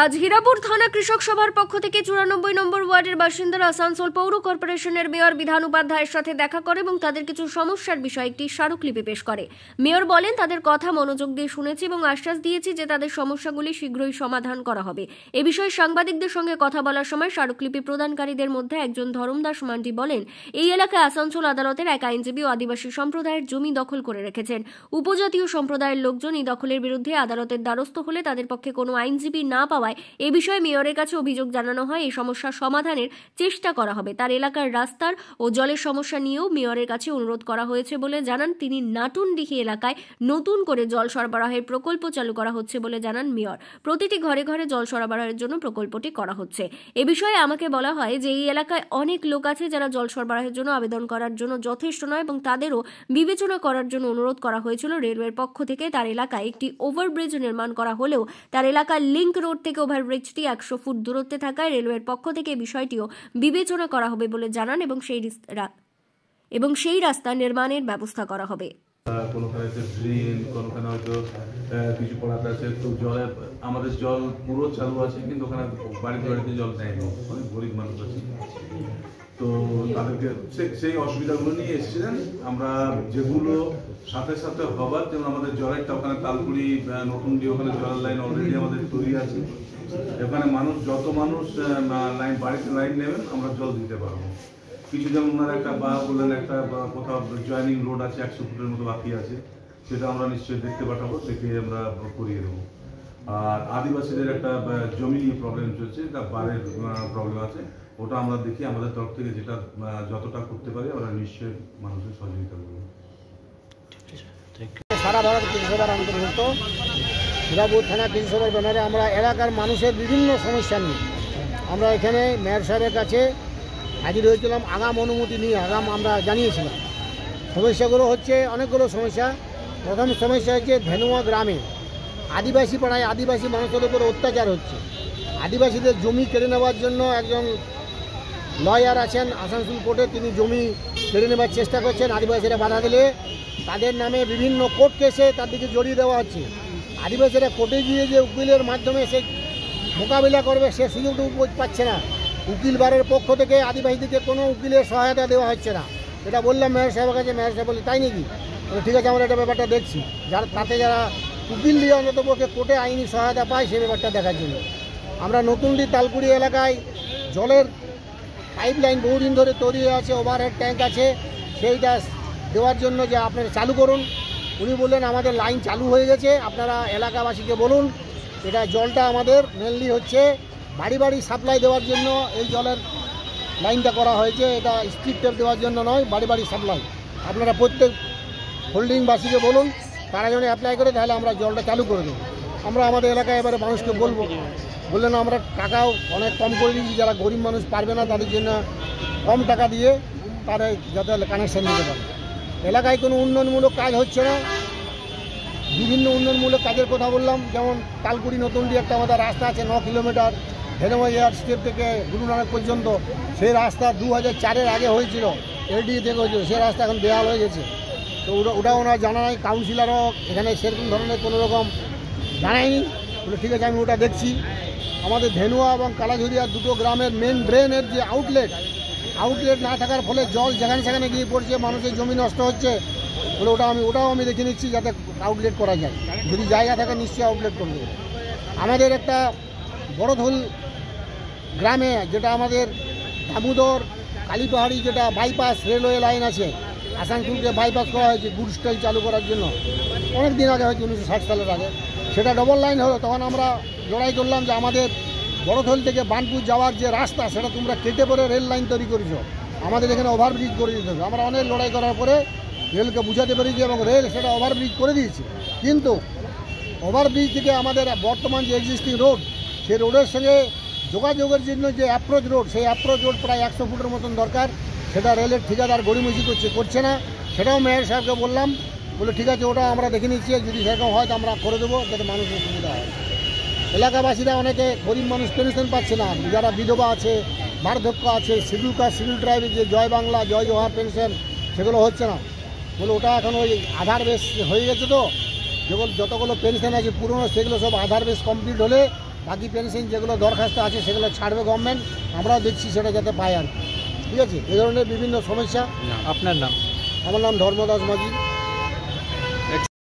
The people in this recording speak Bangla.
আজ হীরাপুর থানা কৃষক সভার পক্ষ থেকে 94 নম্বর ওয়ার্ডের বাসিন্দারা আসানসোল পৌর কর্পোরেশনের মেয়র বিধান উপাধ্যায়ের সাথে দেখা করে এবং তাদের কিছু সমস্যার বিষয়ে একটি স্মারকলিপি পেশ করে। মেয়র বলেন, তাদের কথা মনোযোগ দিয়ে শুনেছি এবং আশ্বাস দিয়েছি যে তাদের সমস্যাগুলি শীঘ্রই সমাধান করা হবে। এ বিষয়ে সাংবাদিকদের সঙ্গে কথা বলার সময় স্মারকলিপি প্রদানকারীদের মধ্যে একজন ধরমদাস মান্ডি বলেন, এই এলাকায় আসানসোল আদালতের এক আইনজীবী ও আদিবাসী সম্প্রদায়ের জমি দখল করে রেখেছেন। উপজাতীয় সম্প্রদায়ের লোকজন এই দখলের বিরুদ্ধে আদালতের দ্বারস্থ হলে তাদের পক্ষে কোনো আইনজীবী না পাওয়ায় এ বিষয়ে মেয়রের কাছে অভিযোগ জানানো হয়। এই সমস্যা সমাধানের চেষ্টা করা হবে। তার এলাকার রাস্তার ও জলের সমস্যা নিয়েও মেয়রের কাছে অনুরোধ করা হয়েছে বলে জানান তিনি। নাটুনডিহি এলাকায় নতুন করে জল সরবরাহের প্রকল্প চালু করা হচ্ছে বলে জানান মেয়র। প্রতিটি ঘরে ঘরে জল সরবরাহের জন্য প্রকল্পটি করা হচ্ছে। এ বিষয়ে আমাকে বলা হয় যে এই এলাকায় অনেক লোক আছে যারা জল সরবরাহের জন্য আবেদন করার জন্য যথেষ্ট নয় এবং তাদেরও বিবেচনা করার জন্য অনুরোধ করা হয়েছিল। রেলওয়ের পক্ষ থেকে তার এলাকায় একটি ওভারব্রিজ নির্মাণ করা হলেও তার এলাকার লিংক রোড থেকে ওভারব্রিজটি 100 ফুট দূরত্বে থাকায় রেলওয়ের পক্ষ থেকে বিষয়টিও বিবেচনা করা হবে বলে জানান এবং সেই রাস্তা নির্মাণের ব্যবস্থা করা হবে। কোনোখানে ড্রেন, কোনোখানে হয়তো কিছু পড়াতে আছে, তো জলের আমাদের জল পুরো চালু আছে কিন্তু ওখানে বাড়িতে বাড়িতে জল দেয়নি, অনেক গরিব মানুষ আছে। তো তাদেরকে সেই অসুবিধাগুলো নিয়ে এসেছিলেন। আমরা যেগুলো সাথে সাথে হবার, যেমন আমাদের জলেরটা ওখানে তালপুরি নতুনডি ওখানে জলের লাইন অলরেডি আমাদের তৈরি আছে। ওখানে যত মানুষ লাইন বাড়িতে লাইন নেবেন আমরা জল দিতে পারবো। কিছু যেমন ওনার একটা বললেন একটা কোথাও জয়নিং রোড আছে 100 ফুটের মতো বাকি আছে, সেটা আমরা নিশ্চয়ই দেখতে পাঠাবো, দেখে আমরা করিয়ে দেবো। আর আদিবাসীদের একটা জমি নিয়ে প্রবলেম চলছে, একটা বাড়ির প্রবলেম আছে, ওটা আমরা দেখি আমাদের তরফ থেকে যেটা যতটা করতে পারি আমরা নিশ্চয়ই মানুষের সহযোগিতা করবো। সারা ভারত কৃষকসভার অন্তর্ভুক্ত হীরাপুর থানা কৃষকসভার ব্যানারে আমরা এলাকার মানুষের বিভিন্ন সমস্যা নিয়ে আমরা এখানে মেয়র সাহেবের কাছে হাজির হয়েছিলাম। আগাম অনুমতি নিয়ে আমরা জানিয়েছিলাম। সমস্যাগুলো হচ্ছে অনেকগুলো সমস্যা। প্রথম সমস্যা হচ্ছে ধেনুয়া গ্রামে আদিবাসী পাড়ায় আদিবাসী মানুষের উপর অত্যাচার হচ্ছে। আদিবাসীদের জমি কেড়ে নেওয়ার জন্য একজন লয়ার আছেন আসানসোল কোর্টে, তিনি জমি কেড়ে নেওয়ার চেষ্টা করছেন। আদিবাসীরা বাধা দিলে তাদের নামে বিভিন্ন কোর্ট কেসে তার দিকে জড়িয়ে দেওয়া হচ্ছে। আদিবাসীরা কোর্টে গিয়ে যে উকিলের মাধ্যমে সে মোকাবিলা করবে সে সুযোগটুকু পাচ্ছে না। উকিল বারের পক্ষ থেকে আদিবাসীদেরকে কোনো উকিলের সহায়তা দেওয়া হচ্ছে না। এটা বললাম মেয়র সাহেবের কাছে। মেয়র সাহেব বলে, তাই নাকি? ঠিক আছে, আমরা এটা ব্যাপারটা দেখছি। যারা উকিল দিয়ে অন্তত পক্ষে কোর্টে আইনি সহায়তা পায় সেই ব্যাপারটা দেখার জন্য আমরা নতুনডি তালপুরি এলাকায় জলের পাইপলাইন বহুদিন ধরে তৈরি হয়ে আছে, ওভারহেড ট্যাঙ্ক আছে, সেইটা দেওয়ার জন্য যে আপনারা চালু করুন। উনি বললেন আমাদের লাইন চালু হয়ে গেছে, আপনারা এলাকাবাসীকে বলুন। এটা জলটা আমাদের মেনলি হচ্ছে বাড়ি বাড়ি সাপ্লাই দেওয়ার জন্য এই জলের লাইনটা করা হয়েছে। এটা স্ট্রিট টেপ দেওয়ার জন্য নয়, বাড়ি বাড়ি সাপ্লাই। আপনারা প্রত্যেক হোল্ডিংবাসীকে বলুন, তারা যেন অ্যাপ্লাই করে, তাহলে আমরা জলটা চালু করে দেবো। আমরা আমাদের এলাকায় এবারে মানুষকে বললেন আমরা টাকাও অনেক কম করে দিয়েছি, যারা গরিব মানুষ পারবে না তাদের জন্য কম টাকা দিয়ে তারা যাতে কানেকশান নিতে পারে। এলাকায় কোনো উন্নয়নমূলক কাজ হচ্ছে না। বিভিন্ন উন্নয়নমূলক কাজের কথা বললাম, যেমন তালকুড়ি নতুনডি একটা আমাদের রাস্তা আছে 9 কিলোমিটার, ধেনুয়া এয়ার স্টেপ থেকে গুরু নানক পর্যন্ত। সেই রাস্তা 2004-এর আগে হয়েছিল, এলডিএ থেকে হয়েছিল। সেই রাস্তা এখন বেহাল হয়ে গেছে। তো ওটা ওনার জানা নাই। কাউন্সিলারও এখানে সেরকম ধরনের কোনো রকম জানায়নি। বলে ঠিক আছে, আমি ওটা দেখছি। আমাদের ধেনুয়া এবং কালাঝুরিয়া দুটো গ্রামের মেন ড্রেনের যে আউটলেট না থাকার ফলে জল যেখানে সেখানে গিয়ে পড়ছে, মানুষের জমি নষ্ট হচ্ছে। বলে ওটাও আমি দেখে নিচ্ছি যাতে আউটলেট করা যায়। যদি জায়গা থাকে নিশ্চয়ই আউটলেট করবে। আমাদের একটা বড়ধুল গ্রামে, যেটা আমাদের দামোদর কালীপাহাড়ি যেটা বাইপাস রেলওয়ে লাইন আছে, আসানসোলকে বাইপাস করা হয়েছে গুডস ট্রেন চালু করার জন্য। অনেক দিন আগে হয়েছে, 1960 সালের আগে। সেটা ডবল লাইন হলো। তখন আমরা লড়াই করলাম যে আমাদের বড়ধল থেকে বানপুর যাওয়ার যে রাস্তা, সেটা তোমরা কেটে পরে রেল লাইন তৈরি করেছ, আমাদের এখানে ওভারব্রিজ করে দিতে হবে। আমরা অনেক লড়াই করার পরে রেলকে বুঝাতে পেরেছি এবং রেল সেটা ওভারব্রিজ করে দিয়েছে। কিন্তু ওভারব্রিজ থেকে আমাদের বর্তমান যে এক্সিস্টিং রোড, সেই রোডের সঙ্গে যোগাযোগের জন্য যে অ্যাপ্রোচ রোড, সেই অ্যাপ্রোচ রোড প্রায় 100 ফুটের মতন দরকার। সেটা রেলের ঠিকাদার গড়িমসি করছে না। সেটাও মেয়র সাহেবকে বললাম। বলে ঠিক আছে, ওটা আমরা দেখে নিচ্ছি, যদি সেরকম হয় তো আমরা করে দেবো, যাতে মানুষের সুবিধা হয়। এলাকাবাসীরা অনেকে গরিব মানুষ পেনশন পাচ্ছে না, যারা বিধবা আছে, বার্ধক্য আছে, শিডিউল কাস্ট শিডিউল ট্রাইবের যে জয় বাংলা জয় জওহার পেনশন, সেগুলো হচ্ছে না। বলে ওটা এখন ওই আধার বেস হয়ে গেছে। তো যতগুলো পেনশন আছে পুরনো, সেগুলো সব আধার বেস কমপ্লিট হলে বাকি পেনশন যেগুলো দরখাস্ত আছে সেগুলো ছাড়বে গভর্নমেন্ট, আমরাও দেখছি সেটা যাতে পাই আর কি। ঠিক আছে, এই ধরনের বিভিন্ন সমস্যা। আপনার নাম? আমার নাম ধর্মদাস মাঝি।